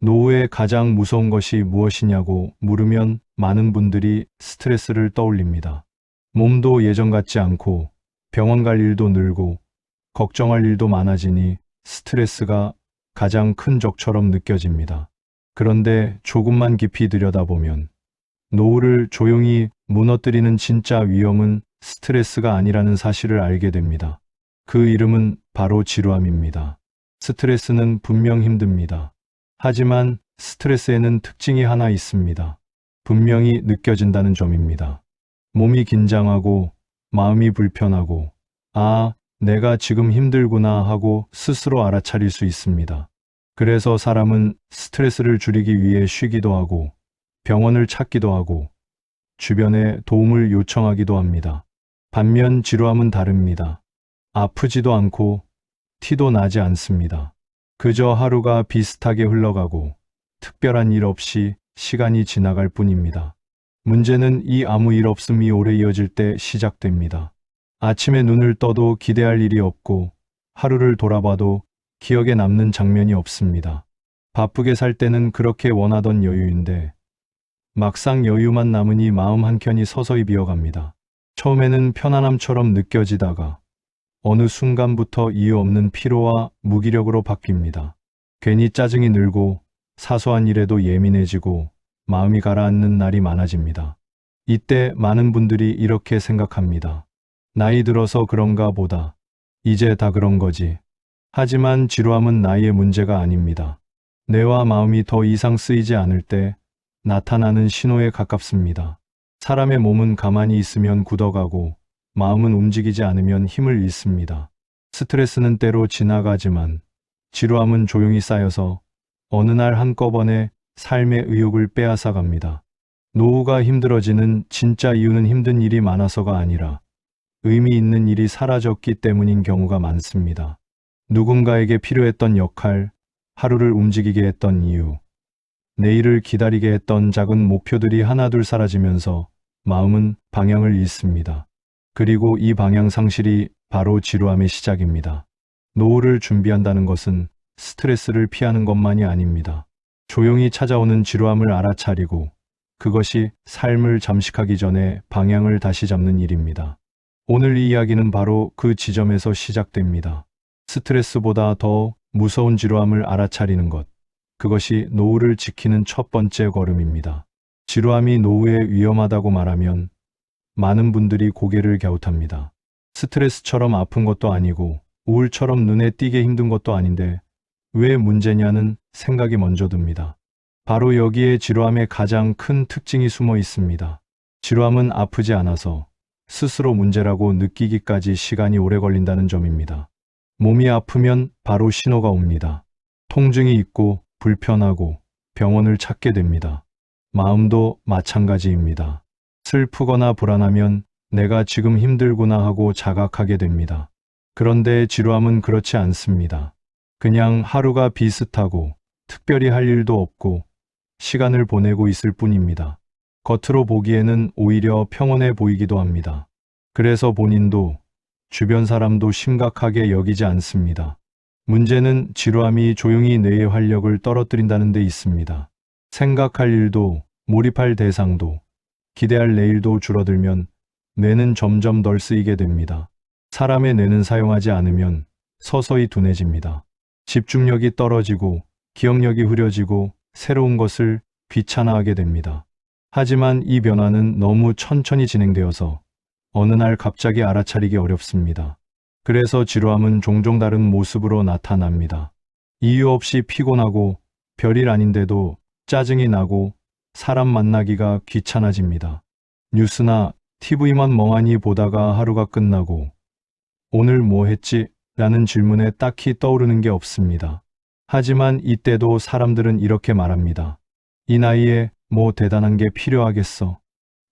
노후에 가장 무서운 것이 무엇이냐고 물으면 많은 분들이 스트레스를 떠올립니다. 몸도 예전 같지 않고 병원 갈 일도 늘고 걱정할 일도 많아지니 스트레스가 가장 큰 적처럼 느껴집니다. 그런데 조금만 깊이 들여다보면 노후를 조용히 무너뜨리는 진짜 위험은 스트레스가 아니라는 사실을 알게 됩니다. 그 이름은 바로 지루함입니다. 스트레스는 분명 힘듭니다. 하지만 스트레스에는 특징이 하나 있습니다. 분명히 느껴진다는 점입니다. 몸이 긴장하고 마음이 불편하고 내가 지금 힘들구나 하고 스스로 알아차릴 수 있습니다. 그래서 사람은 스트레스를 줄이기 위해 쉬기도 하고 병원을 찾기도 하고 주변에 도움을 요청하기도 합니다. 반면 지루함은 다릅니다. 아프지도 않고 티도 나지 않습니다. 그저 하루가 비슷하게 흘러가고 특별한 일 없이 시간이 지나갈 뿐입니다. 문제는 이 아무 일 없음이 오래 이어질 때 시작됩니다. 아침에 눈을 떠도 기대할 일이 없고 하루를 돌아봐도 기억에 남는 장면이 없습니다. 바쁘게 살 때는 그렇게 원하던 여유인데 막상 여유만 남으니 마음 한켠이 서서히 비어갑니다. 처음에는 편안함처럼 느껴지다가 어느 순간부터 이유 없는 피로와 무기력으로 바뀝니다. 괜히 짜증이 늘고 사소한 일에도 예민해지고 마음이 가라앉는 날이 많아집니다. 이때 많은 분들이 이렇게 생각합니다. 나이 들어서 그런가 보다. 이제 다 그런 거지. 하지만 지루함은 나이의 문제가 아닙니다. 뇌와 마음이 더 이상 쓰이지 않을 때 나타나는 신호에 가깝습니다. 사람의 몸은 가만히 있으면 굳어가고 마음은 움직이지 않으면 힘을 잃습니다. 스트레스는 때로 지나가지만 지루함은 조용히 쌓여서 어느 날 한꺼번에 삶의 의욕을 빼앗아 갑니다. 노후가 힘들어지는 진짜 이유는 힘든 일이 많아서가 아니라 의미 있는 일이 사라졌기 때문인 경우가 많습니다. 누군가에게 필요했던 역할, 하루를 움직이게 했던 이유, 내일을 기다리게 했던 작은 목표들이 하나둘 사라지면서 마음은 방향을 잃습니다. 그리고 이 방향 상실이 바로 지루함의 시작입니다. 노후를 준비한다는 것은 스트레스를 피하는 것만이 아닙니다. 조용히 찾아오는 지루함을 알아차리고 그것이 삶을 잠식하기 전에 방향을 다시 잡는 일입니다. 오늘 이 이야기는 바로 그 지점에서 시작됩니다. 스트레스보다 더 무서운 지루함을 알아차리는 것. 그것이 노후를 지키는 첫 번째 걸음입니다. 지루함이 노후에 위험하다고 말하면 많은 분들이 고개를 갸웃합니다. 스트레스처럼 아픈 것도 아니고 우울처럼 눈에 띄게 힘든 것도 아닌데 왜 문제냐는 생각이 먼저 듭니다. 바로 여기에 지루함의 가장 큰 특징이 숨어 있습니다. 지루함은 아프지 않아서 스스로 문제라고 느끼기까지 시간이 오래 걸린다는 점입니다. 몸이 아프면 바로 신호가 옵니다. 통증이 있고 불편하고 병원을 찾게 됩니다. 마음도 마찬가지입니다. 슬프거나 불안하면 내가 지금 힘들구나 하고 자각하게 됩니다. 그런데 지루함은 그렇지 않습니다. 그냥 하루가 비슷하고 특별히 할 일도 없고 시간을 보내고 있을 뿐입니다. 겉으로 보기에는 오히려 평온해 보이기도 합니다. 그래서 본인도 주변 사람도 심각하게 여기지 않습니다. 문제는 지루함이 조용히 뇌의 활력을 떨어뜨린다는 데 있습니다. 생각할 일도 몰입할 대상도 기대할 내일도 줄어들면 뇌는 점점 덜 쓰이게 됩니다. 사람의 뇌는 사용하지 않으면 서서히 둔해집니다. 집중력이 떨어지고 기억력이 흐려지고 새로운 것을 귀찮아하게 됩니다. 하지만 이 변화는 너무 천천히 진행되어서 어느 날 갑자기 알아차리기 어렵습니다. 그래서 지루함은 종종 다른 모습으로 나타납니다. 이유 없이 피곤하고 별일 아닌데도 짜증이 나고 사람 만나기가 귀찮아집니다. 뉴스나 TV만 멍하니 보다가 하루가 끝나고 오늘 뭐 했지? 라는 질문에 딱히 떠오르는 게 없습니다. 하지만 이때도 사람들은 이렇게 말합니다. 이 나이에 뭐 대단한 게 필요하겠어.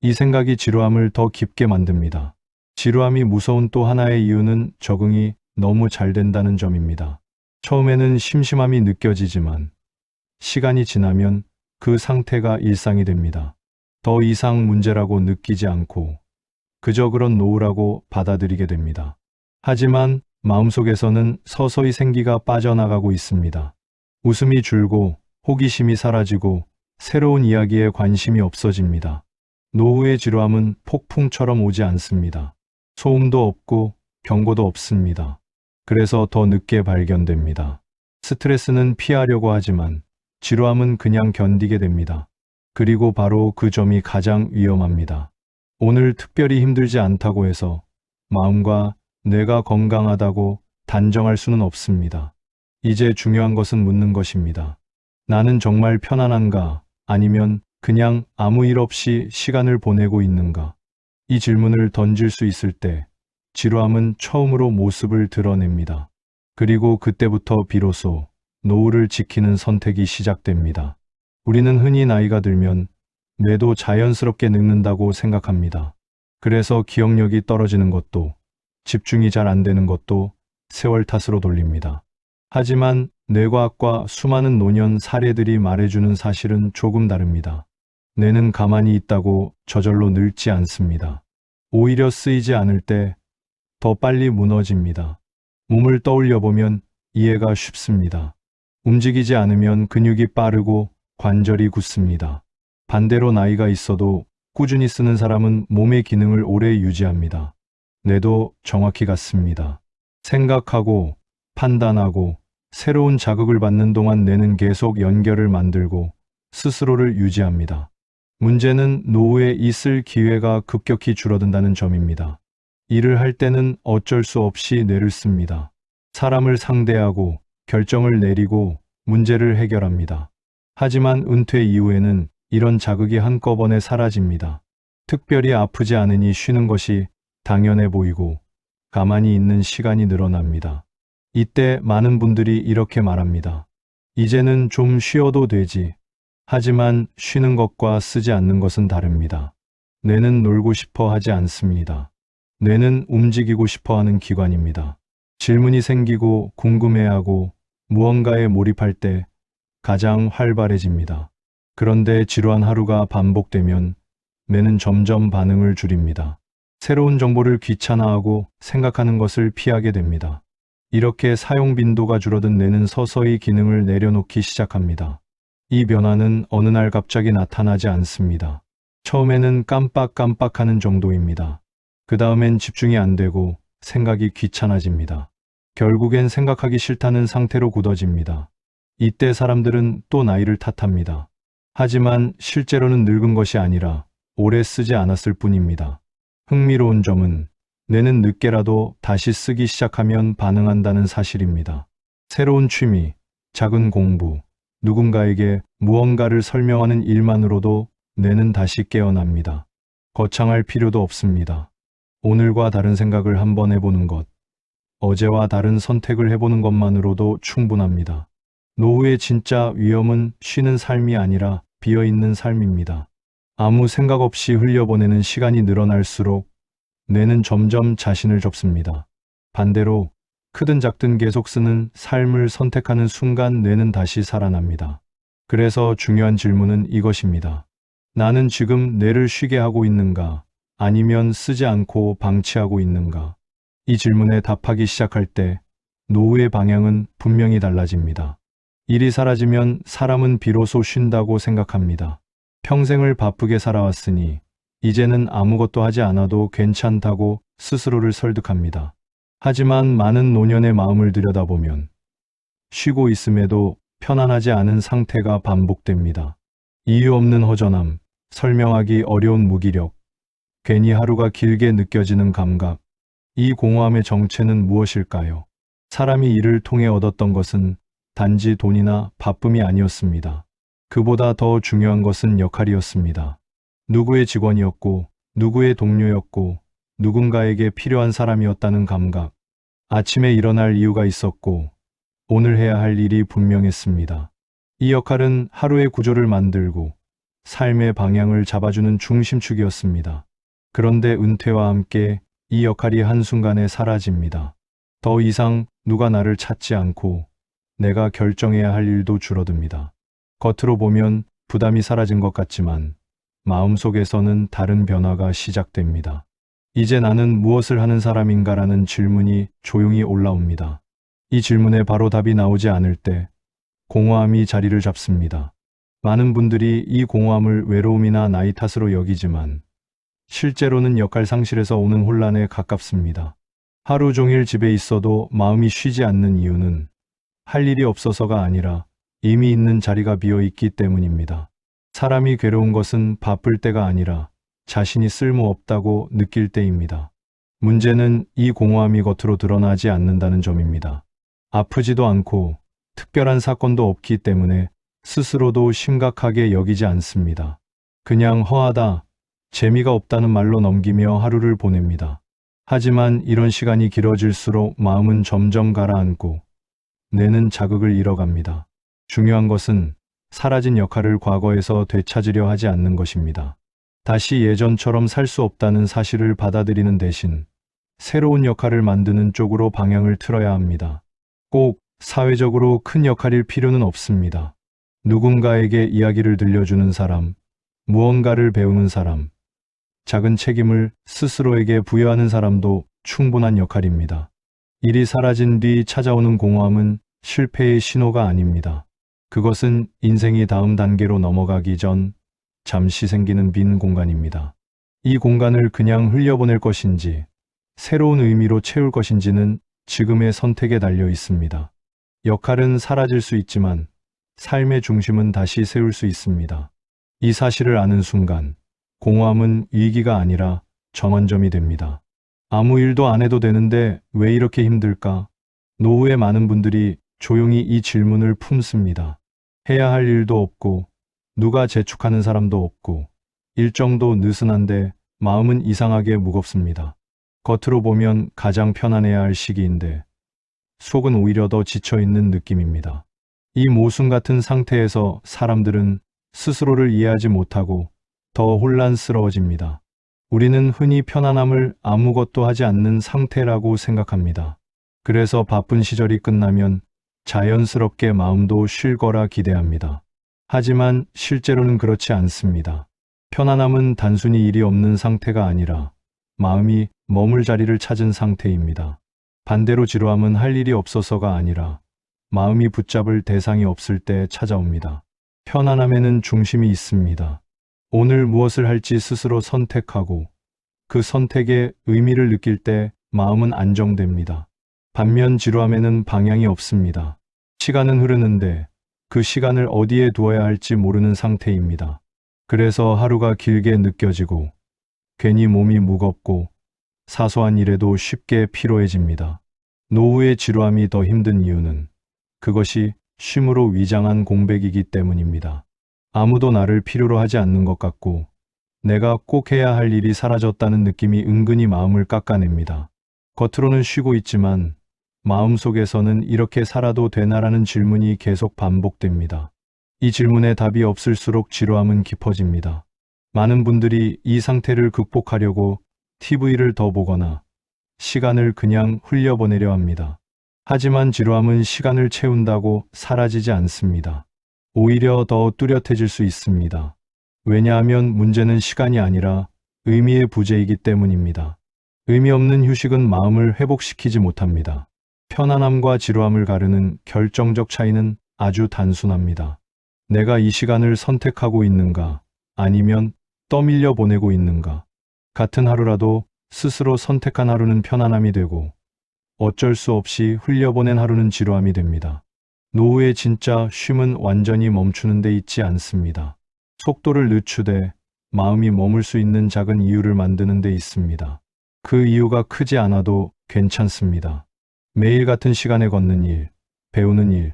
이 생각이 지루함을 더 깊게 만듭니다. 지루함이 무서운 또 하나의 이유는 적응이 너무 잘 된다는 점입니다. 처음에는 심심함이 느껴지지만 시간이 지나면 그 상태가 일상이 됩니다. 더 이상 문제라고 느끼지 않고 그저 그런 노후라고 받아들이게 됩니다. 하지만 마음속에서는 서서히 생기가 빠져나가고 있습니다. 웃음이 줄고 호기심이 사라지고 새로운 이야기에 관심이 없어집니다. 노후의 지루함은 폭풍처럼 오지 않습니다. 소음도 없고 경고도 없습니다. 그래서 더 늦게 발견됩니다. 스트레스는 피하려고 하지만 지루함은 그냥 견디게 됩니다. 그리고 바로 그 점이 가장 위험합니다. 오늘 특별히 힘들지 않다고 해서 마음과 뇌가 건강하다고 단정할 수는 없습니다. 이제 중요한 것은 묻는 것입니다. 나는 정말 편안한가? 아니면 그냥 아무 일 없이 시간을 보내고 있는가? 이 질문을 던질 수 있을 때 지루함은 처음으로 모습을 드러냅니다. 그리고 그때부터 비로소 노후를 지키는 선택이 시작됩니다. 우리는 흔히 나이가 들면 뇌도 자연스럽게 늙는다고 생각합니다. 그래서 기억력이 떨어지는 것도, 집중이 잘 안 되는 것도 세월 탓으로 돌립니다. 하지만 뇌과학과 수많은 노년 사례들이 말해주는 사실은 조금 다릅니다. 뇌는 가만히 있다고 저절로 늙지 않습니다. 오히려 쓰이지 않을 때 더 빨리 무너집니다. 몸을 떠올려 보면 이해가 쉽습니다. 움직이지 않으면 근육이 빠르고 관절이 굳습니다. 반대로 나이가 있어도 꾸준히 쓰는 사람은 몸의 기능을 오래 유지합니다. 뇌도 정확히 같습니다. 생각하고 판단하고 새로운 자극을 받는 동안 뇌는 계속 연결을 만들고 스스로를 유지합니다. 문제는 노후에 있을 기회가 급격히 줄어든다는 점입니다. 일을 할 때는 어쩔 수 없이 뇌를 씁니다. 사람을 상대하고 결정을 내리고 문제를 해결합니다. 하지만 은퇴 이후에는 이런 자극이 한꺼번에 사라집니다. 특별히 아프지 않으니 쉬는 것이 당연해 보이고 가만히 있는 시간이 늘어납니다. 이때 많은 분들이 이렇게 말합니다. 이제는 좀 쉬어도 되지. 하지만 쉬는 것과 쓰지 않는 것은 다릅니다. 뇌는 놀고 싶어 하지 않습니다. 뇌는 움직이고 싶어 하는 기관입니다. 질문이 생기고 궁금해하고 무언가에 몰입할 때 가장 활발해집니다. 그런데 지루한 하루가 반복되면 뇌는 점점 반응을 줄입니다. 새로운 정보를 귀찮아하고 생각하는 것을 피하게 됩니다. 이렇게 사용 빈도가 줄어든 뇌는 서서히 기능을 내려놓기 시작합니다. 이 변화는 어느 날 갑자기 나타나지 않습니다. 처음에는 깜빡깜빡하는 정도입니다. 그 다음엔 집중이 안 되고 생각이 귀찮아집니다. 결국엔 생각하기 싫다는 상태로 굳어집니다. 이때 사람들은 또 나이를 탓합니다. 하지만 실제로는 늙은 것이 아니라 오래 쓰지 않았을 뿐입니다. 흥미로운 점은 뇌는 늦게라도 다시 쓰기 시작하면 반응한다는 사실입니다. 새로운 취미, 작은 공부, 누군가에게 무언가를 설명하는 일만으로도 뇌는 다시 깨어납니다. 거창할 필요도 없습니다. 오늘과 다른 생각을 한번 해보는 것, 어제와 다른 선택을 해보는 것만으로도 충분합니다. 노후의 진짜 위험은 쉬는 삶이 아니라 비어있는 삶입니다. 아무 생각 없이 흘려보내는 시간이 늘어날수록 뇌는 점점 자신을 접습니다. 반대로 크든 작든 계속 쓰는 삶을 선택하는 순간 뇌는 다시 살아납니다. 그래서 중요한 질문은 이것입니다. 나는 지금 뇌를 쉬게 하고 있는가? 아니면 쓰지 않고 방치하고 있는가? 이 질문에 답하기 시작할 때 노후의 방향은 분명히 달라집니다. 일이 사라지면 사람은 비로소 쉰다고 생각합니다. 평생을 바쁘게 살아왔으니 이제는 아무것도 하지 않아도 괜찮다고 스스로를 설득합니다. 하지만 많은 노년의 마음을 들여다보면 쉬고 있음에도 편안하지 않은 상태가 반복됩니다. 이유 없는 허전함, 설명하기 어려운 무기력, 괜히 하루가 길게 느껴지는 감각, 이 공허함의 정체는 무엇일까요? 사람이 이를 통해 얻었던 것은 단지 돈이나 바쁨이 아니었습니다. 그보다 더 중요한 것은 역할이었습니다. 누구의 직원이었고, 누구의 동료였고, 누군가에게 필요한 사람이었다는 감각. 아침에 일어날 이유가 있었고, 오늘 해야 할 일이 분명했습니다. 이 역할은 하루의 구조를 만들고, 삶의 방향을 잡아주는 중심축이었습니다. 그런데 은퇴와 함께 이 역할이 한순간에 사라집니다. 더 이상 누가 나를 찾지 않고 내가 결정해야 할 일도 줄어듭니다. 겉으로 보면 부담이 사라진 것 같지만 마음속에서는 다른 변화가 시작됩니다. 이제 나는 무엇을 하는 사람인가라는 질문이 조용히 올라옵니다. 이 질문에 바로 답이 나오지 않을 때 공허함이 자리를 잡습니다. 많은 분들이 이 공허함을 외로움이나 나이 탓으로 여기지만 실제로는 역할 상실에서 오는 혼란에 가깝습니다. 하루 종일 집에 있어도 마음이 쉬지 않는 이유는 할 일이 없어서가 아니라 이미 있는 자리가 비어 있기 때문입니다. 사람이 괴로운 것은 바쁠 때가 아니라 자신이 쓸모없다고 느낄 때입니다. 문제는 이 공허함이 겉으로 드러나지 않는다는 점입니다. 아프지도 않고 특별한 사건도 없기 때문에 스스로도 심각하게 여기지 않습니다. 그냥 허하다, 재미가 없다는 말로 넘기며 하루를 보냅니다. 하지만 이런 시간이 길어질수록 마음은 점점 가라앉고 뇌는 자극을 잃어갑니다. 중요한 것은 사라진 역할을 과거에서 되찾으려 하지 않는 것입니다. 다시 예전처럼 살 수 없다는 사실을 받아들이는 대신 새로운 역할을 만드는 쪽으로 방향을 틀어야 합니다. 꼭 사회적으로 큰 역할일 필요는 없습니다. 누군가에게 이야기를 들려주는 사람, 무언가를 배우는 사람, 작은 책임을 스스로에게 부여하는 사람도 충분한 역할입니다. 일이 사라진 뒤 찾아오는 공허함은 실패의 신호가 아닙니다. 그것은 인생이 다음 단계로 넘어가기 전 잠시 생기는 빈 공간입니다. 이 공간을 그냥 흘려보낼 것인지 새로운 의미로 채울 것인지는 지금의 선택에 달려 있습니다. 역할은 사라질 수 있지만 삶의 중심은 다시 세울 수 있습니다. 이 사실을 아는 순간 공허함은 위기가 아니라 전환점이 됩니다. 아무 일도 안 해도 되는데 왜 이렇게 힘들까? 노후에 많은 분들이 조용히 이 질문을 품습니다. 해야 할 일도 없고 누가 재촉하는 사람도 없고 일정도 느슨한데 마음은 이상하게 무겁습니다. 겉으로 보면 가장 편안해야 할 시기인데 속은 오히려 더 지쳐있는 느낌입니다. 이 모순 같은 상태에서 사람들은 스스로를 이해하지 못하고 더 혼란스러워집니다. 우리는 흔히 편안함을 아무것도 하지 않는 상태라고 생각합니다. 그래서 바쁜 시절이 끝나면 자연스럽게 마음도 쉴 거라 기대합니다. 하지만 실제로는 그렇지 않습니다. 편안함은 단순히 일이 없는 상태가 아니라 마음이 머물 자리를 찾은 상태입니다. 반대로 지루함은 할 일이 없어서가 아니라 마음이 붙잡을 대상이 없을 때 찾아옵니다. 편안함에는 중심이 있습니다. 오늘 무엇을 할지 스스로 선택하고 그 선택에 의미를 느낄 때 마음은 안정됩니다. 반면 지루함에는 방향이 없습니다. 시간은 흐르는데 그 시간을 어디에 두어야 할지 모르는 상태입니다. 그래서 하루가 길게 느껴지고 괜히 몸이 무겁고 사소한 일에도 쉽게 피로해집니다. 노후의 지루함이 더 힘든 이유는 그것이 쉼으로 위장한 공백이기 때문입니다. 아무도 나를 필요로 하지 않는 것 같고 내가 꼭 해야 할 일이 사라졌다는 느낌이 은근히 마음을 깎아냅니다. 겉으로는 쉬고 있지만 마음속에서는 이렇게 살아도 되나라는 질문이 계속 반복됩니다. 이 질문에 답이 없을수록 지루함은 깊어집니다. 많은 분들이 이 상태를 극복하려고 TV를 더 보거나 시간을 그냥 흘려보내려 합니다. 하지만 지루함은 시간을 채운다고 사라지지 않습니다. 오히려 더 뚜렷해질 수 있습니다. 왜냐하면 문제는 시간이 아니라 의미의 부재이기 때문입니다. 의미 없는 휴식은 마음을 회복시키지 못합니다. 편안함과 지루함을 가르는 결정적 차이는 아주 단순합니다. 내가 이 시간을 선택하고 있는가, 아니면 떠밀려 보내고 있는가. 같은 하루라도 스스로 선택한 하루는 편안함이 되고 어쩔 수 없이 흘려보낸 하루는 지루함이 됩니다. 노후의 진짜 쉼은 완전히 멈추는 데 있지 않습니다. 속도를 늦추되 마음이 머물 수 있는 작은 이유를 만드는 데 있습니다. 그 이유가 크지 않아도 괜찮습니다. 매일 같은 시간에 걷는 일, 배우는 일,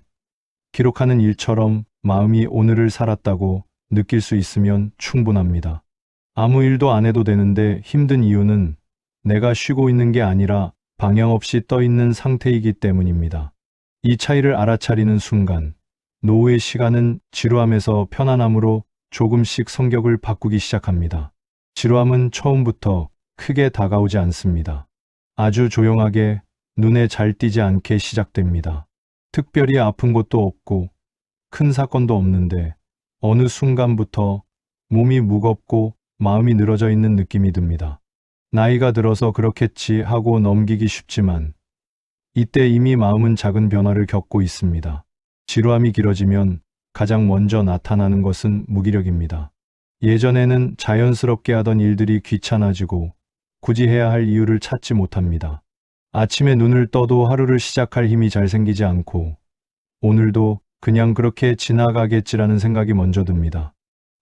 기록하는 일처럼 마음이 오늘을 살았다고 느낄 수 있으면 충분합니다. 아무 일도 안 해도 되는데 힘든 이유는 내가 쉬고 있는 게 아니라 방향 없이 떠 있는 상태이기 때문입니다. 이 차이를 알아차리는 순간 노후의 시간은 지루함에서 편안함으로 조금씩 성격을 바꾸기 시작합니다. 지루함은 처음부터 크게 다가오지 않습니다. 아주 조용하게 눈에 잘 띄지 않게 시작됩니다. 특별히 아픈 것도 없고 큰 사건도 없는데 어느 순간부터 몸이 무겁고 마음이 늘어져 있는 느낌이 듭니다. 나이가 들어서 그렇겠지 하고 넘기기 쉽지만 이때 이미 마음은 작은 변화를 겪고 있습니다. 지루함이 길어지면 가장 먼저 나타나는 것은 무기력입니다. 예전에는 자연스럽게 하던 일들이 귀찮아지고 굳이 해야 할 이유를 찾지 못합니다. 아침에 눈을 떠도 하루를 시작할 힘이 잘 생기지 않고 오늘도 그냥 그렇게 지나가겠지라는 생각이 먼저 듭니다.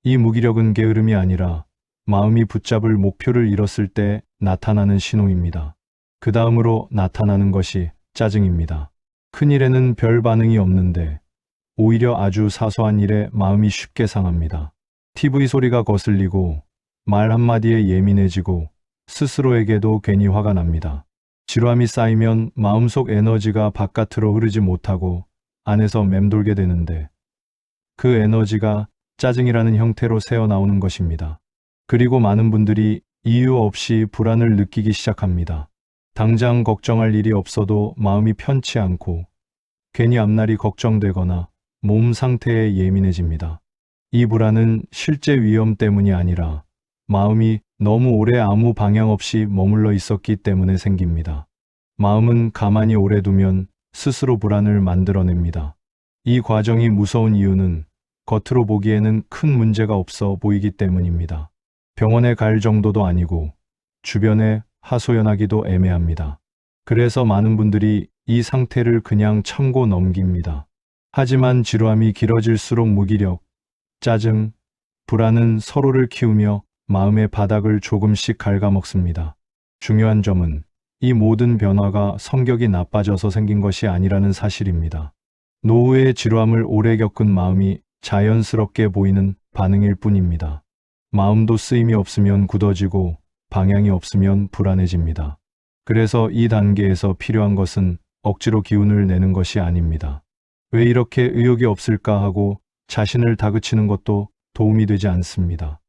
이 무기력은 게으름이 아니라 마음이 붙잡을 목표를 잃었을 때 나타나는 신호입니다. 그 다음으로 나타나는 것이 짜증입니다. 큰 일에는 별 반응이 없는데 오히려 아주 사소한 일에 마음이 쉽게 상합니다. TV 소리가 거슬리고 말 한마디에 예민해지고 스스로에게도 괜히 화가 납니다. 지루함이 쌓이면 마음속 에너지가 바깥으로 흐르지 못하고 안에서 맴돌게 되는데 그 에너지가 짜증이라는 형태로 새어나오는 것입니다. 그리고 많은 분들이 이유 없이 불안을 느끼기 시작합니다. 당장 걱정할 일이 없어도 마음이 편치 않고 괜히 앞날이 걱정되거나 몸 상태에 예민해집니다. 이 불안은 실제 위험 때문이 아니라 마음이 너무 오래 아무 방향 없이 머물러 있었기 때문에 생깁니다. 마음은 가만히 오래 두면 스스로 불안을 만들어냅니다. 이 과정이 무서운 이유는 겉으로 보기에는 큰 문제가 없어 보이기 때문입니다. 병원에 갈 정도도 아니고 주변에 하소연하기도 애매합니다. 그래서 많은 분들이 이 상태를 그냥 참고 넘깁니다. 하지만 지루함이 길어질수록 무기력, 짜증, 불안은 서로를 키우며 마음의 바닥을 조금씩 갉아먹습니다. 중요한 점은 이 모든 변화가 성격이 나빠져서 생긴 것이 아니라는 사실입니다. 노후의 지루함을 오래 겪은 마음이 자연스럽게 보이는 반응일 뿐입니다. 마음도 쓰임이 없으면 굳어지고 방향이 없으면 불안해집니다. 그래서 이 단계에서 필요한 것은 억지로 기운을 내는 것이 아닙니다. 왜 이렇게 의욕이 없을까 하고 자신을 다그치는 것도 도움이 되지 않습니다.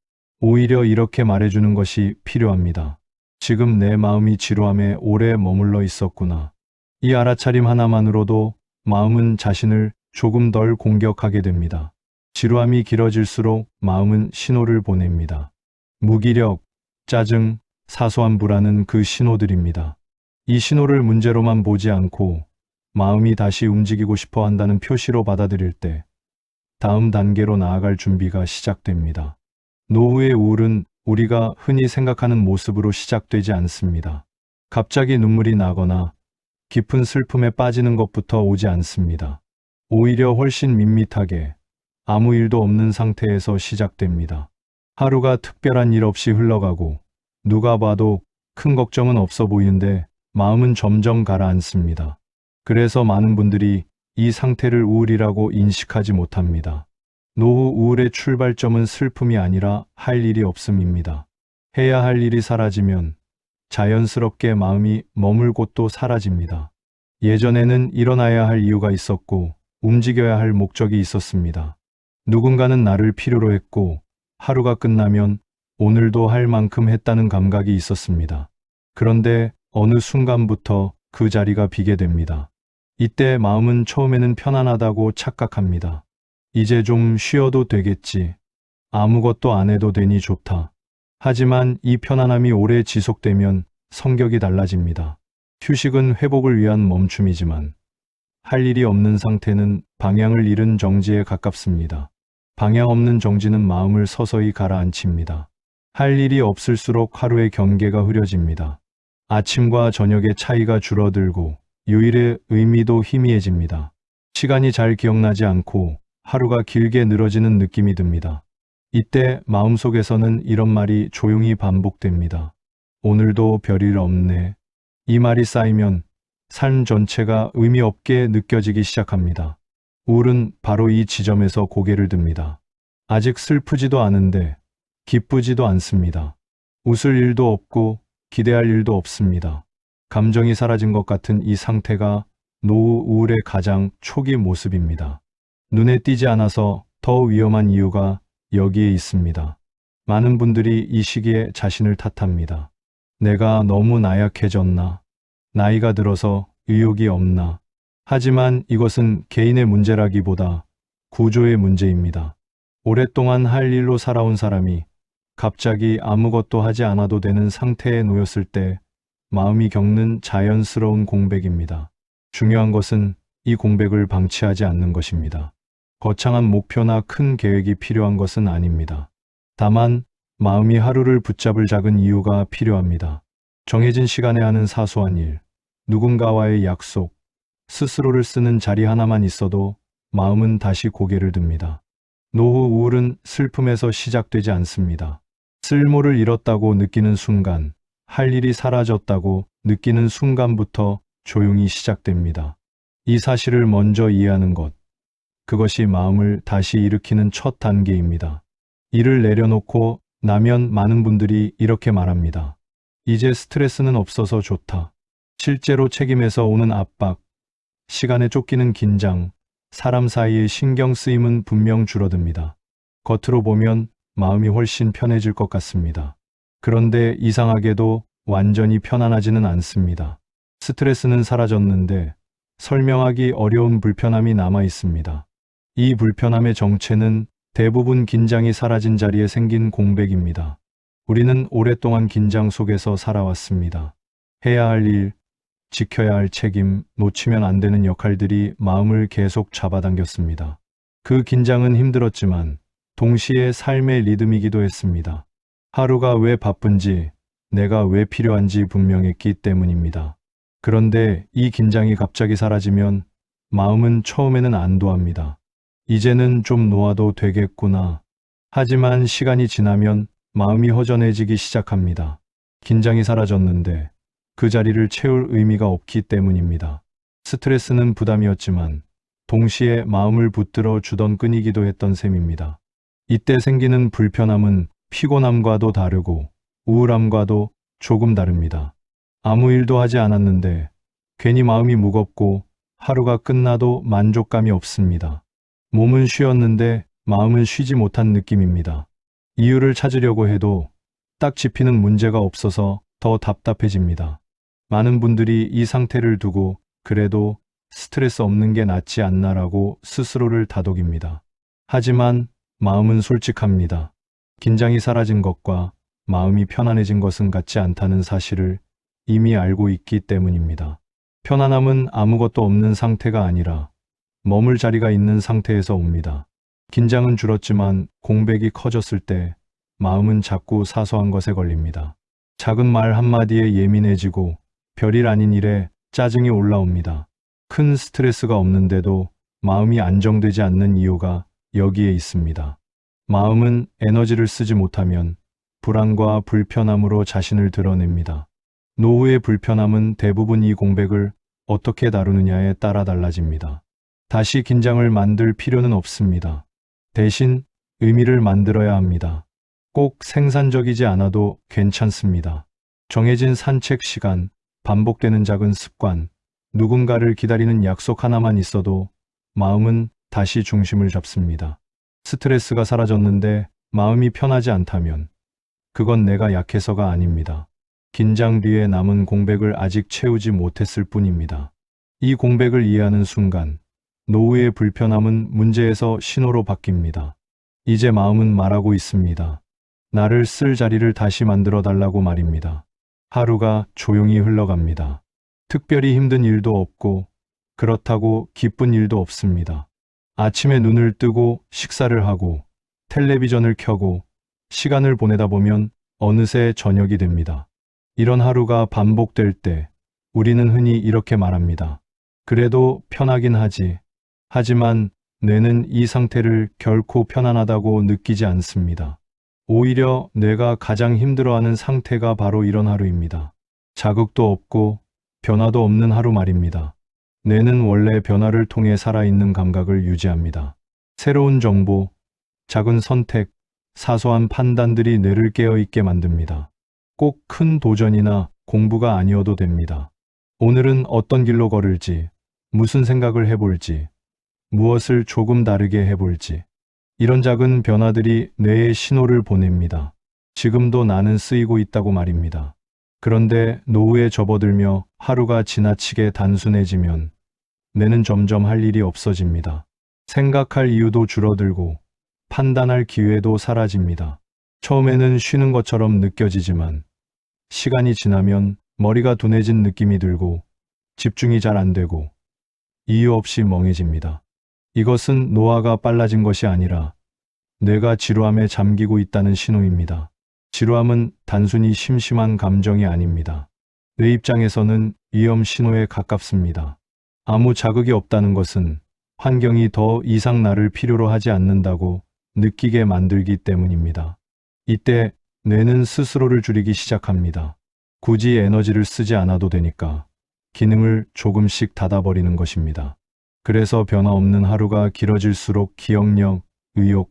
오히려 이렇게 말해주는 것이 필요합니다. 지금 내 마음이 지루함에 오래 머물러 있었구나. 이 알아차림 하나만으로도 마음은 자신을 조금 덜 공격하게 됩니다. 지루함이 길어질수록 마음은 신호를 보냅니다. 무기력, 짜증, 사소한 불안은 그 신호들입니다. 이 신호를 문제로만 보지 않고 마음이 다시 움직이고 싶어 한다는 표시로 받아들일 때 다음 단계로 나아갈 준비가 시작됩니다. 노후의 우울은 우리가 흔히 생각하는 모습으로 시작되지 않습니다. 갑자기 눈물이 나거나 깊은 슬픔에 빠지는 것부터 오지 않습니다. 오히려 훨씬 밋밋하게 아무 일도 없는 상태에서 시작됩니다. 하루가 특별한 일 없이 흘러가고 누가 봐도 큰 걱정은 없어 보이는데 마음은 점점 가라앉습니다. 그래서 많은 분들이 이 상태를 우울이라고 인식하지 못합니다. 노후 우울의 출발점은 슬픔이 아니라 할 일이 없음입니다. 해야 할 일이 사라지면 자연스럽게 마음이 머물 곳도 사라집니다. 예전에는 일어나야 할 이유가 있었고 움직여야 할 목적이 있었습니다. 누군가는 나를 필요로 했고 하루가 끝나면 오늘도 할 만큼 했다는 감각이 있었습니다. 그런데 어느 순간부터 그 자리가 비게 됩니다. 이때 마음은 처음에는 편안하다고 착각합니다. 이제 좀 쉬어도 되겠지. 아무것도 안 해도 되니 좋다. 하지만 이 편안함이 오래 지속되면 성격이 달라집니다. 휴식은 회복을 위한 멈춤이지만 할 일이 없는 상태는 방향을 잃은 정지에 가깝습니다. 방향 없는 정지는 마음을 서서히 가라앉힙니다. 할 일이 없을수록 하루의 경계가 흐려집니다. 아침과 저녁의 차이가 줄어들고 요일의 의미도 희미해집니다. 시간이 잘 기억나지 않고 하루가 길게 늘어지는 느낌이 듭니다. 이때 마음속에서는 이런 말이 조용히 반복됩니다. 오늘도 별일 없네. 이 말이 쌓이면 삶 전체가 의미 없게 느껴지기 시작합니다. 우울은 바로 이 지점에서 고개를 듭니다. 아직 슬프지도 않은데 기쁘지도 않습니다. 웃을 일도 없고 기대할 일도 없습니다. 감정이 사라진 것 같은 이 상태가 노후 우울의 가장 초기 모습입니다. 눈에 띄지 않아서 더 위험한 이유가 여기에 있습니다. 많은 분들이 이 시기에 자신을 탓합니다. 내가 너무 나약해졌나? 나이가 들어서 의욕이 없나? 하지만 이것은 개인의 문제라기보다 구조의 문제입니다. 오랫동안 할 일로 살아온 사람이 갑자기 아무것도 하지 않아도 되는 상태에 놓였을 때 마음이 겪는 자연스러운 공백입니다. 중요한 것은 이 공백을 방치하지 않는 것입니다. 거창한 목표나 큰 계획이 필요한 것은 아닙니다. 다만 마음이 하루를 붙잡을 작은 이유가 필요합니다. 정해진 시간에 하는 사소한 일, 누군가와의 약속, 스스로를 쓰는 자리 하나만 있어도 마음은 다시 고개를 듭니다. 노후 우울은 슬픔에서 시작되지 않습니다. 쓸모를 잃었다고 느끼는 순간, 할 일이 사라졌다고 느끼는 순간부터 조용히 시작됩니다. 이 사실을 먼저 이해하는 것, 그것이 마음을 다시 일으키는 첫 단계입니다. 일을 내려놓고 나면 많은 분들이 이렇게 말합니다. 이제 스트레스는 없어서 좋다. 실제로 책임에서 오는 압박, 시간에 쫓기는 긴장, 사람 사이의 신경 쓰임은 분명 줄어듭니다. 겉으로 보면 마음이 훨씬 편해질 것 같습니다. 그런데 이상하게도 완전히 편안하지는 않습니다. 스트레스는 사라졌는데 설명하기 어려운 불편함이 남아 있습니다. 이 불편함의 정체는 대부분 긴장이 사라진 자리에 생긴 공백입니다. 우리는 오랫동안 긴장 속에서 살아왔습니다. 해야 할 일, 지켜야 할 책임, 놓치면 안 되는 역할들이 마음을 계속 잡아당겼습니다. 그 긴장은 힘들었지만 동시에 삶의 리듬이기도 했습니다. 하루가 왜 바쁜지, 내가 왜 필요한지 분명했기 때문입니다. 그런데 이 긴장이 갑자기 사라지면 마음은 처음에는 안도합니다. 이제는 좀 놓아도 되겠구나. 하지만 시간이 지나면 마음이 허전해지기 시작합니다. 긴장이 사라졌는데 그 자리를 채울 의미가 없기 때문입니다. 스트레스는 부담이었지만 동시에 마음을 붙들어 주던 끈이기도 했던 셈입니다. 이때 생기는 불편함은 피곤함과도 다르고 우울함과도 조금 다릅니다. 아무 일도 하지 않았는데 괜히 마음이 무겁고 하루가 끝나도 만족감이 없습니다. 몸은 쉬었는데 마음은 쉬지 못한 느낌입니다. 이유를 찾으려고 해도 딱 짚히는 문제가 없어서 더 답답해집니다. 많은 분들이 이 상태를 두고 그래도 스트레스 없는 게 낫지 않나라고 스스로를 다독입니다. 하지만 마음은 솔직합니다. 긴장이 사라진 것과 마음이 편안해진 것은 같지 않다는 사실을 이미 알고 있기 때문입니다. 편안함은 아무것도 없는 상태가 아니라 머물 자리가 있는 상태에서 옵니다. 긴장은 줄었지만 공백이 커졌을 때 마음은 자꾸 사소한 것에 걸립니다. 작은 말 한마디에 예민해지고 별일 아닌 일에 짜증이 올라옵니다. 큰 스트레스가 없는데도 마음이 안정되지 않는 이유가 여기에 있습니다. 마음은 에너지를 쓰지 못하면 불안과 불편함으로 자신을 드러냅니다. 노후의 불편함은 대부분 이 공백을 어떻게 다루느냐에 따라 달라집니다. 다시 긴장을 만들 필요는 없습니다. 대신 의미를 만들어야 합니다. 꼭 생산적이지 않아도 괜찮습니다. 정해진 산책 시간, 반복되는 작은 습관, 누군가를 기다리는 약속 하나만 있어도 마음은 다시 중심을 잡습니다. 스트레스가 사라졌는데 마음이 편하지 않다면 그건 내가 약해서가 아닙니다. 긴장 뒤에 남은 공백을 아직 채우지 못했을 뿐입니다. 이 공백을 이해하는 순간 노후의 불편함은 문제에서 신호로 바뀝니다. 이제 마음은 말하고 있습니다. 나를 쓸 자리를 다시 만들어 달라고 말입니다. 하루가 조용히 흘러갑니다. 특별히 힘든 일도 없고 그렇다고 기쁜 일도 없습니다. 아침에 눈을 뜨고 식사를 하고 텔레비전을 켜고 시간을 보내다 보면 어느새 저녁이 됩니다. 이런 하루가 반복될 때 우리는 흔히 이렇게 말합니다. 그래도 편하긴 하지. 하지만 뇌는 이 상태를 결코 편안하다고 느끼지 않습니다. 오히려 뇌가 가장 힘들어하는 상태가 바로 이런 하루입니다. 자극도 없고 변화도 없는 하루 말입니다. 뇌는 원래 변화를 통해 살아있는 감각을 유지합니다. 새로운 정보, 작은 선택, 사소한 판단들이 뇌를 깨어있게 만듭니다. 꼭 큰 도전이나 공부가 아니어도 됩니다. 오늘은 어떤 길로 걸을지, 무슨 생각을 해볼지, 무엇을 조금 다르게 해볼지, 이런 작은 변화들이 뇌에 신호를 보냅니다. 지금도 나는 쓰이고 있다고 말입니다. 그런데 노후에 접어들며 하루가 지나치게 단순해지면 뇌는 점점 할 일이 없어집니다. 생각할 이유도 줄어들고 판단할 기회도 사라집니다. 처음에는 쉬는 것처럼 느껴지지만 시간이 지나면 머리가 둔해진 느낌이 들고 집중이 잘 안 되고 이유 없이 멍해집니다. 이것은 노화가 빨라진 것이 아니라 뇌가 지루함에 잠기고 있다는 신호입니다. 지루함은 단순히 심심한 감정이 아닙니다. 뇌 입장에서는 위험 신호에 가깝습니다. 아무 자극이 없다는 것은 환경이 더 이상 나를 필요로 하지 않는다고 느끼게 만들기 때문입니다. 이때 뇌는 스스로를 줄이기 시작합니다. 굳이 에너지를 쓰지 않아도 되니까 기능을 조금씩 닫아버리는 것입니다. 그래서 변화 없는 하루가 길어질수록 기억력, 의욕,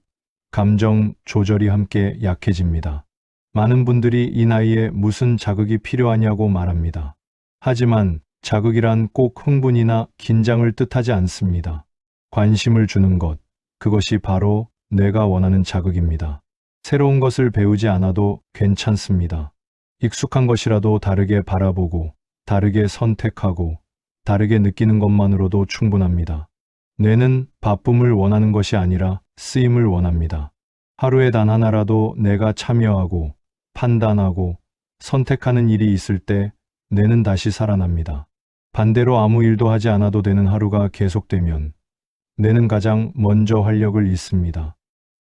감정 조절이 함께 약해집니다. 많은 분들이 이 나이에 무슨 자극이 필요하냐고 말합니다. 하지만 자극이란 꼭 흥분이나 긴장을 뜻하지 않습니다. 관심을 주는 것, 그것이 바로 뇌가 원하는 자극입니다. 새로운 것을 배우지 않아도 괜찮습니다. 익숙한 것이라도 다르게 바라보고, 다르게 선택하고, 다르게 느끼는 것만으로도 충분합니다. 뇌는 바쁨을 원하는 것이 아니라 쓰임을 원합니다. 하루에 단 하나라도 내가 참여하고, 판단하고, 선택하는 일이 있을 때 뇌는 다시 살아납니다. 반대로 아무 일도 하지 않아도 되는 하루가 계속되면 뇌는 가장 먼저 활력을 잃습니다.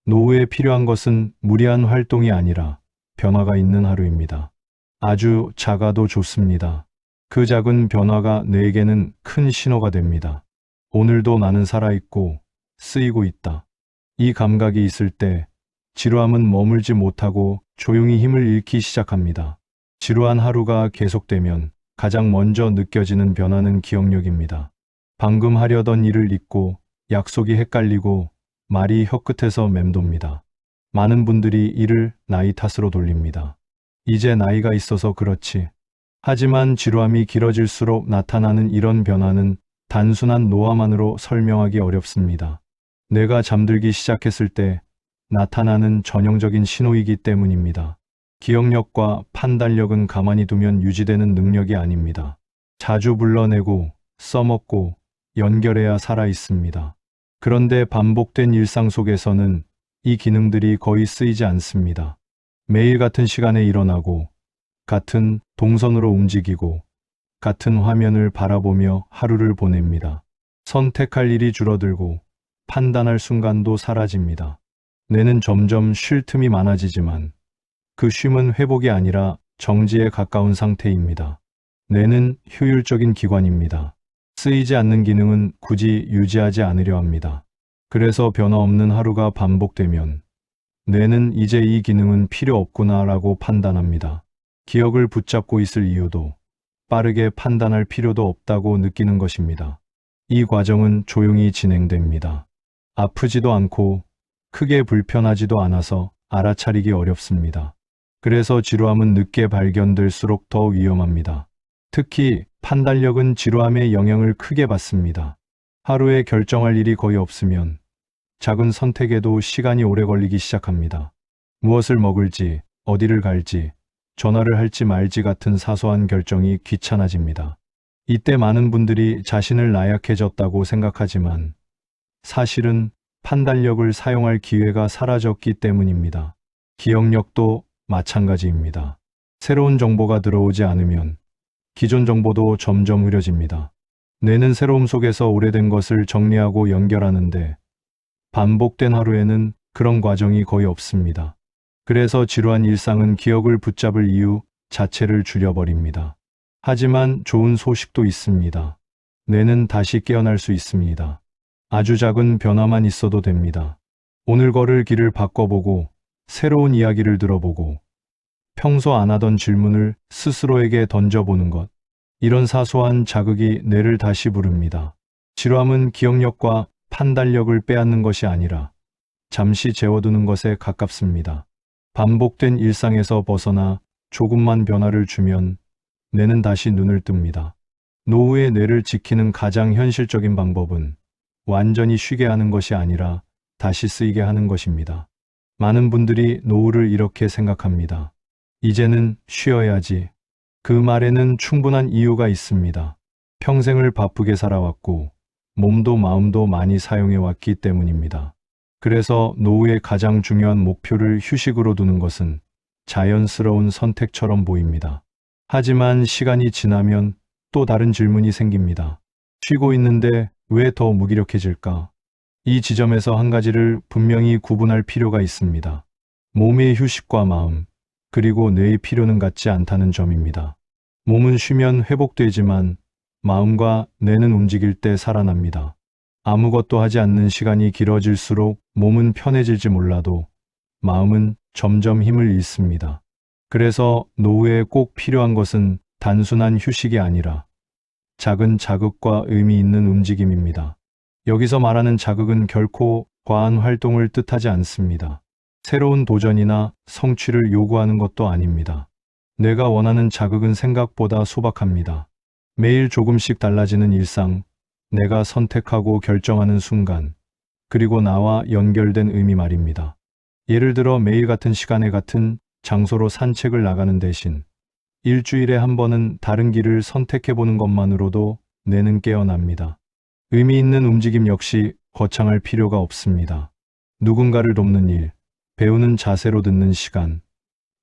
노후에 필요한 것은 무리한 활동이 아니라 변화가 있는 하루입니다. 아주 작아도 좋습니다. 그 작은 변화가 뇌에게는 큰 신호가 됩니다. 오늘도 나는 살아있고 쓰이고 있다. 이 감각이 있을 때 지루함은 머물지 못하고 조용히 힘을 잃기 시작합니다. 지루한 하루가 계속되면 가장 먼저 느껴지는 변화는 기억력입니다. 방금 하려던 일을 잊고 약속이 헷갈리고 말이 혀끝에서 맴돕니다. 많은 분들이 이를 나이 탓으로 돌립니다. 이제 나이가 있어서 그렇지. 하지만 지루함이 길어질수록 나타나는 이런 변화는 단순한 노화만으로 설명하기 어렵습니다. 뇌가 잠들기 시작했을 때 나타나는 전형적인 신호이기 때문입니다. 기억력과 판단력은 가만히 두면 유지되는 능력이 아닙니다. 자주 불러내고 써먹고 연결해야 살아 있습니다. 그런데 반복된 일상 속에서는 이 기능들이 거의 쓰이지 않습니다. 매일 같은 시간에 일어나고, 같은 동선으로 움직이고, 같은 화면을 바라보며 하루를 보냅니다. 선택할 일이 줄어들고, 판단할 순간도 사라집니다. 뇌는 점점 쉴 틈이 많아지지만, 그 쉼은 회복이 아니라 정지에 가까운 상태입니다. 뇌는 효율적인 기관입니다. 쓰이지 않는 기능은 굳이 유지하지 않으려 합니다. 그래서 변화 없는 하루가 반복되면 뇌는 이제 이 기능은 필요 없구나라고 판단합니다. 기억을 붙잡고 있을 이유도 빠르게 판단할 필요도 없다고 느끼는 것입니다. 이 과정은 조용히 진행됩니다. 아프지도 않고 크게 불편하지도 않아서 알아차리기 어렵습니다. 그래서 지루함은 늦게 발견될수록 더 위험합니다. 특히 판단력은 지루함의 영향을 크게 받습니다. 하루에 결정할 일이 거의 없으면 작은 선택에도 시간이 오래 걸리기 시작합니다. 무엇을 먹을지, 어디를 갈지, 전화를 할지 말지 같은 사소한 결정이 귀찮아집니다. 이때 많은 분들이 자신을 나약해졌다고 생각하지만 사실은 판단력을 사용할 기회가 사라졌기 때문입니다. 기억력도 마찬가지입니다. 새로운 정보가 들어오지 않으면 기존 정보도 점점 흐려집니다. 뇌는 새로움 속에서 오래된 것을 정리하고 연결하는데 반복된 하루에는 그런 과정이 거의 없습니다. 그래서 지루한 일상은 기억을 붙잡을 이유 자체를 줄여버립니다. 하지만 좋은 소식도 있습니다. 뇌는 다시 깨어날 수 있습니다. 아주 작은 변화만 있어도 됩니다. 오늘 걸을 길을 바꿔보고 새로운 이야기를 들어보고 평소 안 하던 질문을 스스로에게 던져보는 것. 이런 사소한 자극이 뇌를 다시 부릅니다. 지루함은 기억력과 판단력을 빼앗는 것이 아니라 잠시 재워두는 것에 가깝습니다. 반복된 일상에서 벗어나 조금만 변화를 주면 뇌는 다시 눈을 뜹니다. 노후의 뇌를 지키는 가장 현실적인 방법은 완전히 쉬게 하는 것이 아니라 다시 쓰이게 하는 것입니다. 많은 분들이 노후를 이렇게 생각합니다. 이제는 쉬어야지. 그 말에는 충분한 이유가 있습니다. 평생을 바쁘게 살아왔고 몸도 마음도 많이 사용해왔기 때문입니다. 그래서 노후의 가장 중요한 목표를 휴식으로 두는 것은 자연스러운 선택처럼 보입니다. 하지만 시간이 지나면 또 다른 질문이 생깁니다. 쉬고 있는데 왜 더 무기력해질까? 이 지점에서 한 가지를 분명히 구분할 필요가 있습니다. 몸의 휴식과 마음, 그리고 뇌의 필요는 같지 않다는 점입니다. 몸은 쉬면 회복되지만 마음과 뇌는 움직일 때 살아납니다. 아무것도 하지 않는 시간이 길어질수록 몸은 편해질지 몰라도 마음은 점점 힘을 잃습니다. 그래서 노후에 꼭 필요한 것은 단순한 휴식이 아니라 작은 자극과 의미 있는 움직임입니다. 여기서 말하는 자극은 결코 과한 활동을 뜻하지 않습니다. 새로운 도전이나 성취를 요구하는 것도 아닙니다. 내가 원하는 자극은 생각보다 소박합니다. 매일 조금씩 달라지는 일상, 내가 선택하고 결정하는 순간, 그리고 나와 연결된 의미 말입니다. 예를 들어 매일 같은 시간에 같은 장소로 산책을 나가는 대신 일주일에 한 번은 다른 길을 선택해보는 것만으로도 뇌는 깨어납니다. 의미 있는 움직임 역시 거창할 필요가 없습니다. 누군가를 돕는 일, 배우는 자세로 듣는 시간,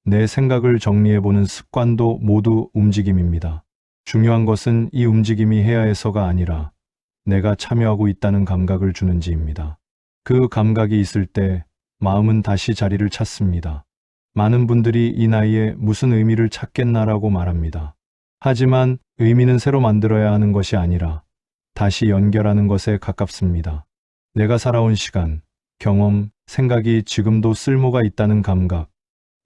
내 생각을 정리해보는 습관도 모두 움직임입니다. 중요한 것은 이 움직임이 해야 해서가 아니라 내가 참여하고 있다는 감각을 주는지입니다. 그 감각이 있을 때 마음은 다시 자리를 찾습니다. 많은 분들이 이 나이에 무슨 의미를 찾겠나라고 말합니다. 하지만 의미는 새로 만들어야 하는 것이 아니라 다시 연결하는 것에 가깝습니다. 내가 살아온 시간, 경험, 생각이 지금도 쓸모가 있다는 감각.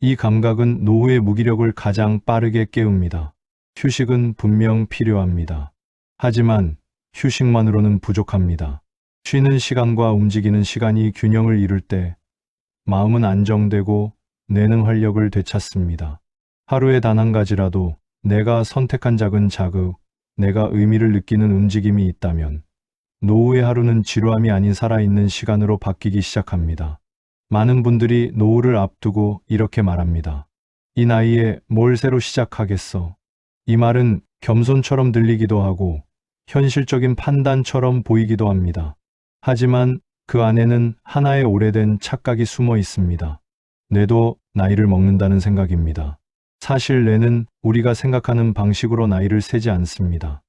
이 감각은 노후의 무기력을 가장 빠르게 깨웁니다. 휴식은 분명 필요합니다. 하지만 휴식만으로는 부족합니다. 쉬는 시간과 움직이는 시간이 균형을 이룰 때 마음은 안정되고 뇌는 활력을 되찾습니다. 하루에 단 한 가지라도 내가 선택한 작은 자극, 내가 의미를 느끼는 움직임이 있다면 노후의 하루는 지루함이 아닌 살아있는 시간으로 바뀌기 시작합니다. 많은 분들이 노후를 앞두고 이렇게 말합니다. 이 나이에 뭘 새로 시작하겠어? 이 말은 겸손처럼 들리기도 하고 현실적인 판단처럼 보이기도 합니다. 하지만 그 안에는 하나의 오래된 착각이 숨어 있습니다. 뇌도 나이를 먹는다는 생각입니다. 사실 뇌는 우리가 생각하는 방식으로 나이를 세지 않습니다.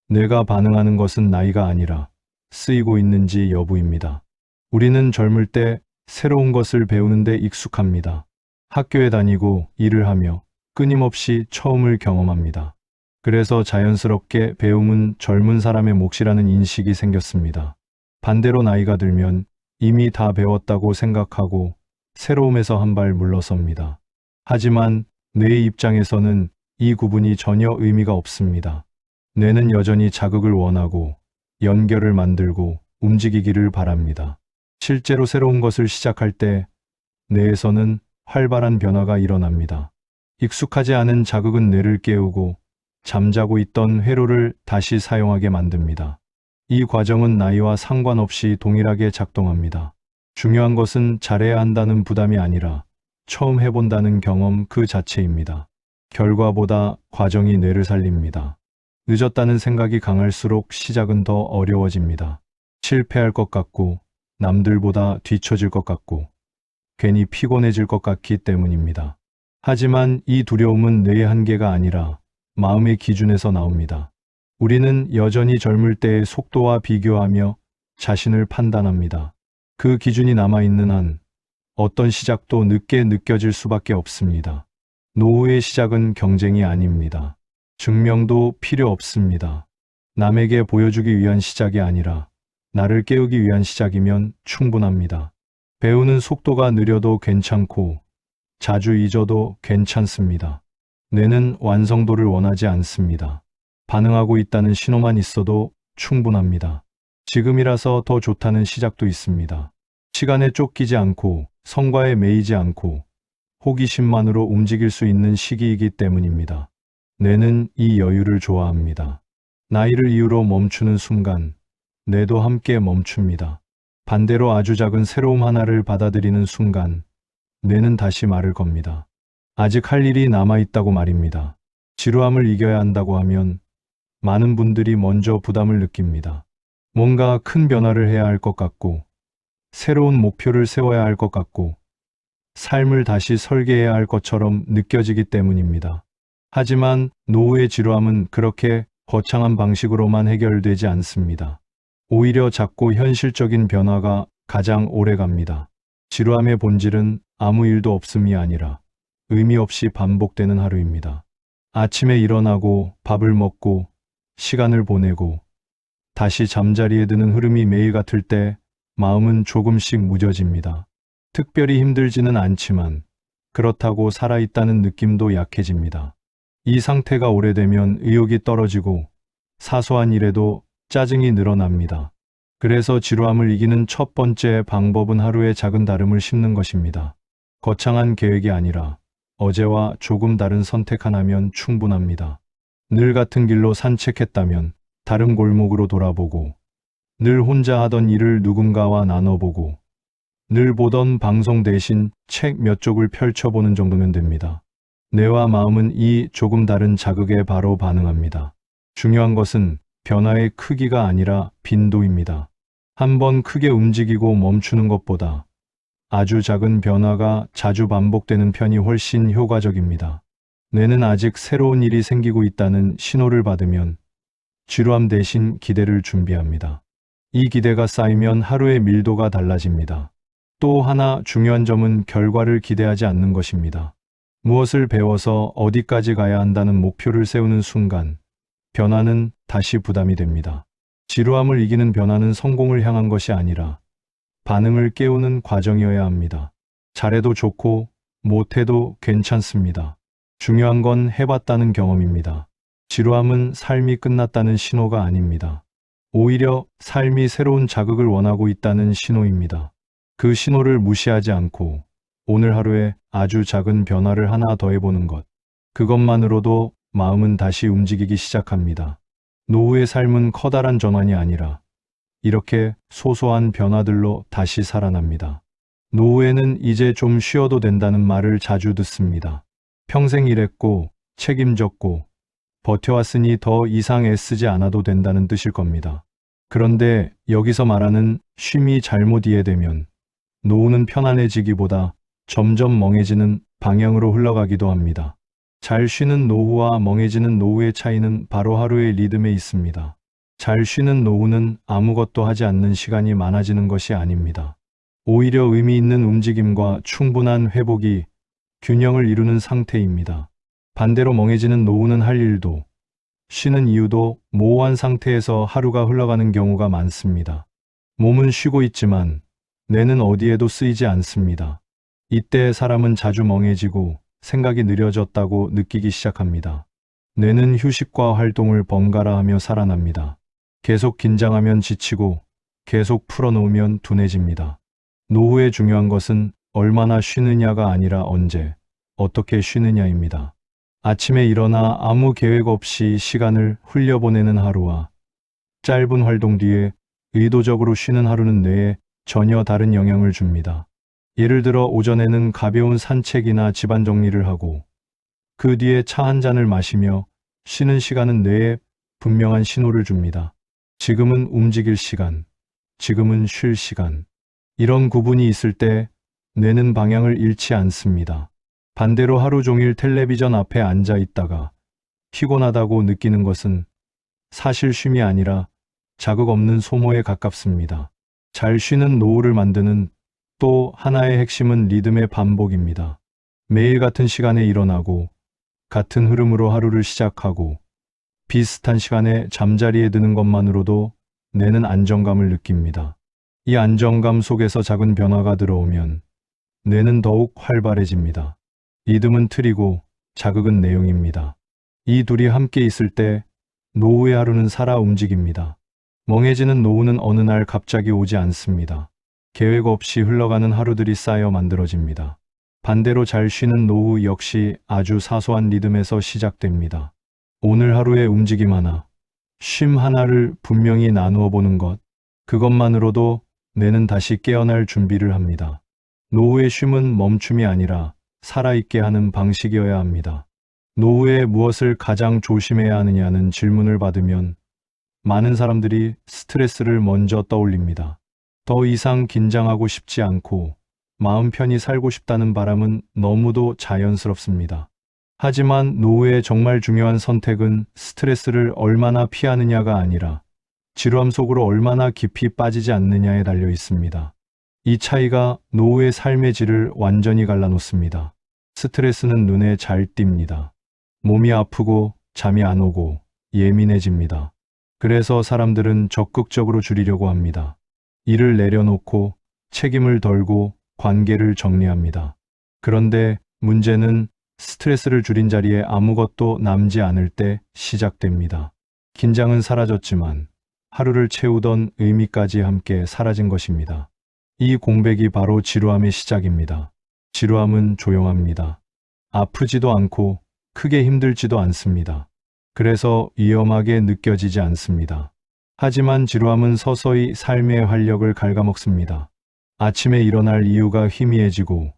뇌가 반응하는 것은 나이가 아니라 쓰이고 있는지 여부입니다. 우리는 젊을 때 새로운 것을 배우는데 익숙합니다. 학교에 다니고 일을 하며 끊임없이 처음을 경험합니다. 그래서 자연스럽게 배움은 젊은 사람의 몫이라는 인식이 생겼습니다. 반대로 나이가 들면 이미 다 배웠다고 생각하고 새로움에서 한 발 물러섭니다. 하지만 뇌의 입장에서는 이 구분이 전혀 의미가 없습니다. 뇌는 여전히 자극을 원하고 연결을 만들고 움직이기를 바랍니다. 실제로 새로운 것을 시작할 때 뇌에서는 활발한 변화가 일어납니다. 익숙하지 않은 자극은 뇌를 깨우고 잠자고 있던 회로를 다시 사용하게 만듭니다. 이 과정은 나이와 상관없이 동일하게 작동합니다. 중요한 것은 잘해야 한다는 부담이 아니라 처음 해본다는 경험 그 자체입니다. 결과보다 과정이 뇌를 살립니다. 늦었다는 생각이 강할수록 시작은 더 어려워집니다. 실패할 것 같고 남들보다 뒤처질 것 같고 괜히 피곤해질 것 같기 때문입니다. 하지만 이 두려움은 뇌의 한계가 아니라 마음의 기준에서 나옵니다. 우리는 여전히 젊을 때의 속도와 비교하며 자신을 판단합니다. 그 기준이 남아있는 한 어떤 시작도 늦게 느껴질 수밖에 없습니다. 노후의 시작은 경쟁이 아닙니다. 증명도 필요 없습니다. 남에게 보여주기 위한 시작이 아니라 나를 깨우기 위한 시작이면 충분합니다. 배우는 속도가 느려도 괜찮고 자주 잊어도 괜찮습니다. 뇌는 완성도를 원하지 않습니다. 반응하고 있다는 신호만 있어도 충분합니다. 지금이라서 더 좋다는 시작도 있습니다. 시간에 쫓기지 않고 성과에 매이지 않고 호기심만으로 움직일 수 있는 시기이기 때문입니다. 뇌는 이 여유를 좋아합니다. 나이를 이유로 멈추는 순간 뇌도 함께 멈춥니다. 반대로 아주 작은 새로움 하나를 받아들이는 순간 뇌는 다시 말을 겁니다. 아직 할 일이 남아있다고 말입니다. 지루함을 이겨야 한다고 하면 많은 분들이 먼저 부담을 느낍니다. 뭔가 큰 변화를 해야 할 것 같고 새로운 목표를 세워야 할 것 같고 삶을 다시 설계해야 할 것처럼 느껴지기 때문입니다. 하지만 노후의 지루함은 그렇게 거창한 방식으로만 해결되지 않습니다. 오히려 작고 현실적인 변화가 가장 오래 갑니다. 지루함의 본질은 아무 일도 없음이 아니라 의미 없이 반복되는 하루입니다. 아침에 일어나고 밥을 먹고 시간을 보내고 다시 잠자리에 드는 흐름이 매일 같을 때 마음은 조금씩 무뎌집니다. 특별히 힘들지는 않지만 그렇다고 살아있다는 느낌도 약해집니다. 이 상태가 오래되면 의욕이 떨어지고 사소한 일에도 짜증이 늘어납니다. 그래서 지루함을 이기는 첫 번째 방법은 하루의 작은 다름을 심는 것입니다. 거창한 계획이 아니라 어제와 조금 다른 선택 하나면 충분합니다. 늘 같은 길로 산책했다면 다른 골목으로 돌아보고, 늘 혼자 하던 일을 누군가와 나눠보고, 늘 보던 방송 대신 책 몇 쪽을 펼쳐보는 정도면 됩니다. 뇌와 마음은 이 조금 다른 자극에 바로 반응합니다. 중요한 것은 변화의 크기가 아니라 빈도입니다. 한번 크게 움직이고 멈추는 것보다 아주 작은 변화가 자주 반복되는 편이 훨씬 효과적입니다. 뇌는 아직 새로운 일이 생기고 있다는 신호를 받으면 지루함 대신 기대를 준비합니다. 이 기대가 쌓이면 하루의 밀도가 달라집니다. 또 하나 중요한 점은 결과를 기대하지 않는 것입니다. 무엇을 배워서 어디까지 가야 한다는 목표를 세우는 순간 변화는 다시 부담이 됩니다. 지루함을 이기는 변화는 성공을 향한 것이 아니라 반응을 깨우는 과정이어야 합니다. 잘해도 좋고 못해도 괜찮습니다. 중요한 건 해봤다는 경험입니다. 지루함은 삶이 끝났다는 신호가 아닙니다. 오히려 삶이 새로운 자극을 원하고 있다는 신호입니다. 그 신호를 무시하지 않고 오늘 하루에 아주 작은 변화를 하나 더 해보는 것. 그것만으로도 마음은 다시 움직이기 시작합니다. 노후의 삶은 커다란 전환이 아니라 이렇게 소소한 변화들로 다시 살아납니다. 노후에는 이제 좀 쉬어도 된다는 말을 자주 듣습니다. 평생 일했고 책임졌고 버텨왔으니 더 이상 애쓰지 않아도 된다는 뜻일 겁니다. 그런데 여기서 말하는 쉼이 잘못 이해되면 노후는 편안해지기보다 점점 멍해지는 방향으로 흘러가기도 합니다. 잘 쉬는 노후와 멍해지는 노후의 차이는 바로 하루의 리듬에 있습니다. 잘 쉬는 노후는 아무것도 하지 않는 시간이 많아지는 것이 아닙니다. 오히려 의미 있는 움직임과 충분한 회복이 균형을 이루는 상태입니다. 반대로 멍해지는 노후는 할 일도, 쉬는 이유도 모호한 상태에서 하루가 흘러가는 경우가 많습니다. 몸은 쉬고 있지만 뇌는 어디에도 쓰이지 않습니다. 이때 사람은 자주 멍해지고 생각이 느려졌다고 느끼기 시작합니다. 뇌는 휴식과 활동을 번갈아 하며 살아납니다. 계속 긴장하면 지치고 계속 풀어놓으면 둔해집니다. 노후에 중요한 것은 얼마나 쉬느냐가 아니라 언제, 어떻게 쉬느냐입니다. 아침에 일어나 아무 계획 없이 시간을 흘려보내는 하루와 짧은 활동 뒤에 의도적으로 쉬는 하루는 뇌에 전혀 다른 영향을 줍니다. 예를 들어 오전에는 가벼운 산책이나 집안 정리를 하고 그 뒤에 차 한 잔을 마시며 쉬는 시간은 뇌에 분명한 신호를 줍니다. 지금은 움직일 시간, 지금은 쉴 시간. 이런 구분이 있을 때 뇌는 방향을 잃지 않습니다. 반대로 하루 종일 텔레비전 앞에 앉아 있다가 피곤하다고 느끼는 것은 사실 쉼이 아니라 자극 없는 소모에 가깝습니다. 잘 쉬는 노후를 만드는 또 하나의 핵심은 리듬의 반복입니다. 매일 같은 시간에 일어나고 같은 흐름으로 하루를 시작하고 비슷한 시간에 잠자리에 드는 것만으로도 뇌는 안정감을 느낍니다. 이 안정감 속에서 작은 변화가 들어오면 뇌는 더욱 활발해집니다. 리듬은 틀이고 자극은 내용입니다. 이 둘이 함께 있을 때 노후의 하루는 살아 움직입니다. 멍해지는 노후는 어느 날 갑자기 오지 않습니다. 계획 없이 흘러가는 하루들이 쌓여 만들어집니다. 반대로 잘 쉬는 노후 역시 아주 사소한 리듬에서 시작됩니다. 오늘 하루의 움직임 하나, 쉼 하나를 분명히 나누어 보는 것, 그것만으로도 뇌는 다시 깨어날 준비를 합니다. 노후의 쉼은 멈춤이 아니라 살아있게 하는 방식이어야 합니다. 노후에 무엇을 가장 조심해야 하느냐는 질문을 받으면 많은 사람들이 스트레스를 먼저 떠올립니다. 더 이상 긴장하고 싶지 않고 마음 편히 살고 싶다는 바람은 너무도 자연스럽습니다. 하지만 노후에 정말 중요한 선택은 스트레스를 얼마나 피하느냐가 아니라 지루함 속으로 얼마나 깊이 빠지지 않느냐에 달려 있습니다. 이 차이가 노후의 삶의 질을 완전히 갈라놓습니다. 스트레스는 눈에 잘 띕니다. 몸이 아프고 잠이 안 오고 예민해집니다. 그래서 사람들은 적극적으로 줄이려고 합니다. 일을 내려놓고 책임을 덜고 관계를 정리합니다. 그런데 문제는 스트레스를 줄인 자리에 아무것도 남지 않을 때 시작됩니다. 긴장은 사라졌지만 하루를 채우던 의미까지 함께 사라진 것입니다. 이 공백이 바로 지루함의 시작입니다. 지루함은 조용합니다. 아프지도 않고 크게 힘들지도 않습니다. 그래서 위험하게 느껴지지 않습니다. 하지만 지루함은 서서히 삶의 활력을 갉아먹습니다. 아침에 일어날 이유가 희미해지고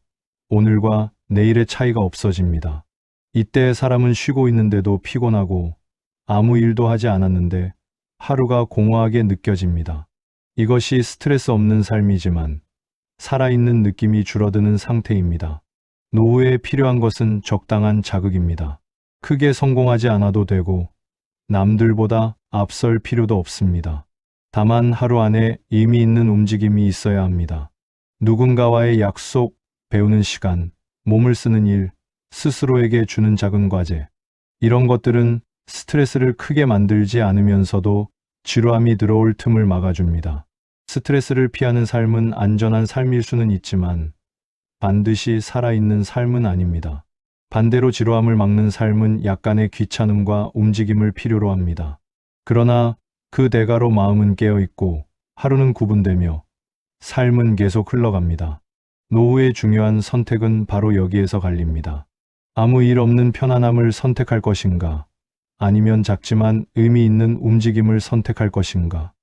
오늘과 내일의 차이가 없어집니다. 이때 사람은 쉬고 있는데도 피곤하고 아무 일도 하지 않았는데 하루가 공허하게 느껴집니다. 이것이 스트레스 없는 삶이지만 살아있는 느낌이 줄어드는 상태입니다. 노후에 필요한 것은 적당한 자극입니다. 크게 성공하지 않아도 되고 남들보다 앞설 필요도 없습니다. 다만 하루 안에 의미 있는 움직임이 있어야 합니다. 누군가와의 약속, 배우는 시간, 몸을 쓰는 일, 스스로에게 주는 작은 과제. 이런 것들은 스트레스를 크게 만들지 않으면서도 지루함이 들어올 틈을 막아줍니다. 스트레스를 피하는 삶은 안전한 삶일 수는 있지만 반드시 살아있는 삶은 아닙니다. 반대로 지루함을 막는 삶은 약간의 귀찮음과 움직임을 필요로 합니다. 그러나 그 대가로 마음은 깨어있고 하루는 구분되며 삶은 계속 흘러갑니다. 노후의 중요한 선택은 바로 여기에서 갈립니다. 아무 일 없는 편안함을 선택할 것인가? 아니면 작지만 의미 있는 움직임을 선택할 것인가?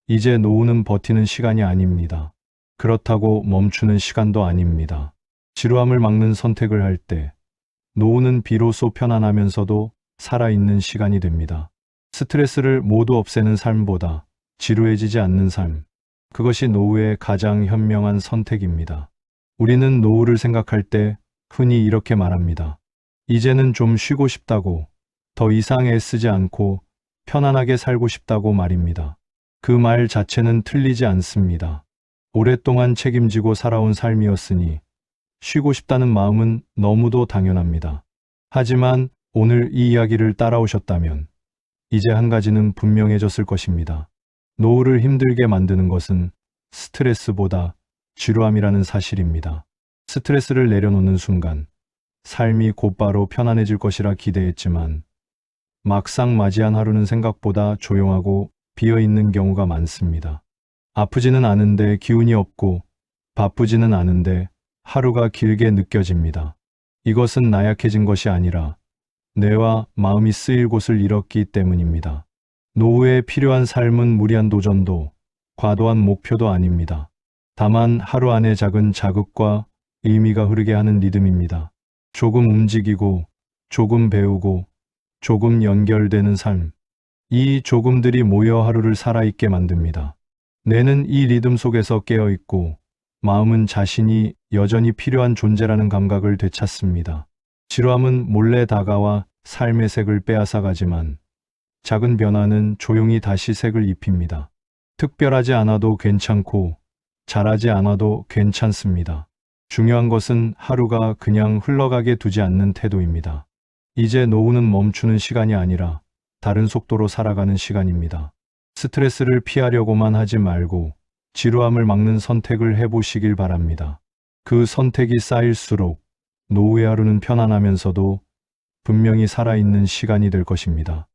이제 노후는 버티는 시간이 아닙니다. 그렇다고 멈추는 시간도 아닙니다. 지루함을 막는 선택을 할 때 노후는 비로소 편안하면서도 살아있는 시간이 됩니다. 스트레스를 모두 없애는 삶보다 지루해지지 않는 삶. 그것이 노후의 가장 현명한 선택입니다. 우리는 노후를 생각할 때 흔히 이렇게 말합니다. 이제는 좀 쉬고 싶다고, 더 이상 애쓰지 않고 편안하게 살고 싶다고 말입니다. 그 말 자체는 틀리지 않습니다. 오랫동안 책임지고 살아온 삶이었으니 쉬고 싶다는 마음은 너무도 당연합니다. 하지만 오늘 이 이야기를 따라오셨다면 이제 한 가지는 분명해졌을 것입니다. 노후를 힘들게 만드는 것은 스트레스보다 지루함이라는 사실입니다. 스트레스를 내려놓는 순간 삶이 곧바로 편안해질 것이라 기대했지만 막상 맞이한 하루는 생각보다 조용하고 비어있는 경우가 많습니다. 아프지는 않은데 기운이 없고 바쁘지는 않은데 하루가 길게 느껴집니다. 이것은 나약해진 것이 아니라 뇌와 마음이 쓰일 곳을 잃었기 때문입니다. 노후에 필요한 삶은 무리한 도전도 과도한 목표도 아닙니다. 다만 하루 안에 작은 자극과 의미가 흐르게 하는 리듬입니다. 조금 움직이고 조금 배우고 조금 연결되는 삶. 이 조금들이 모여 하루를 살아있게 만듭니다. 뇌는 이 리듬 속에서 깨어있고 마음은 자신이 여전히 필요한 존재라는 감각을 되찾습니다. 지루함은 몰래 다가와 삶의 색을 빼앗아가지만 작은 변화는 조용히 다시 색을 입힙니다. 특별하지 않아도 괜찮고 잘하지 않아도 괜찮습니다. 중요한 것은 하루가 그냥 흘러가게 두지 않는 태도입니다. 이제 노후는 멈추는 시간이 아니라 다른 속도로 살아가는 시간입니다. 스트레스를 피하려고만 하지 말고 지루함을 막는 선택을 해보시길 바랍니다. 그 선택이 쌓일수록 노후의 하루는 편안하면서도 분명히 살아있는 시간이 될 것입니다.